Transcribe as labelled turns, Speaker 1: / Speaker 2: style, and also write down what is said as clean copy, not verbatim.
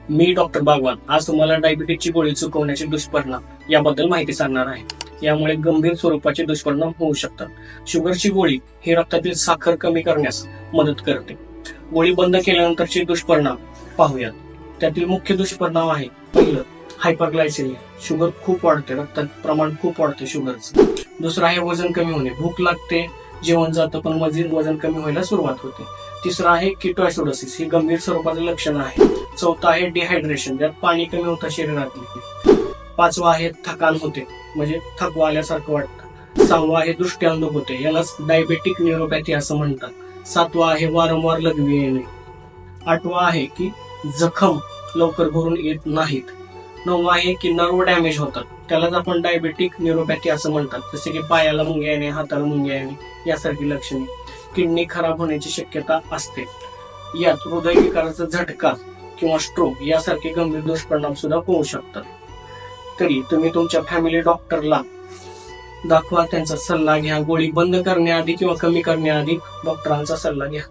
Speaker 1: मी doctor Bagwan आज तुम्हाला डायबिटीजची गोळी चुकवण्याचे दुष्परिणाम याबद्दल माहिती सांगणार आहे. यामुळे गंभीर स्वरूपाचे दुष्परिणाम होऊ शकतात. शुगरची गोळी ही रक्तातील साखर कमी करण्यास मदत करते. गोळी बंद केल्यानंतरचे दुष्परिणाम पाहूयात. त्यातील मुख्य दुष्परिणाम आहे पहिलं हायपरग्लायसेमिया, शुगर खूप वाढते, रक्तात प्रमाण खूप वाढते शुगरचं. दुसरं आहे वजन कमी होणे, भूक लागते, जेवण जातं पण वजन कमी व्हायला सुरुवात होते. तिसरं आहे किटोएसिडोसिस, ही गंभीर स्वरूपाचं लक्षण आहे. चौथं आहे डिहायड्रेशन, ज्यात पाणी कमी होतं शरीरातले. पाचवं आहे थकान होते, म्हणजे थकवा आल्यासारखं वाटतं. सहावं आहे दृष्टी अंधक होते, यालाच डायबेटिक न्यूरोपॅथी असं म्हणतात. सातवं आहे वारंवार लघवी येणे. आठवं आहे की जखम लवकर भरून येत नाहीत. नववं आहे की नर्व डॅमेज होतात, त्यालाच आपण डायबेटिक न्यूरोपॅथी असं म्हणतात. जसे की पायाला मुंग्या येणे, हाताला मुंग्या येणे यासारखी लक्षणे. किडनी खराब होण्याची शक्यता असते. यात हृदयविकाराचा झटका किंवा स्ट्रोक यासारखे गंभीर दुष्परिणाम सुद्धा होऊ शकतात. तरी तुम्ही तुमच्या फॅमिली डॉक्टरला दाखवा, त्यांचा सल्ला घ्या. गोळी बंद करण्याआधी किंवा कमी करण्याआधी डॉक्टरांचा सल्ला घ्या.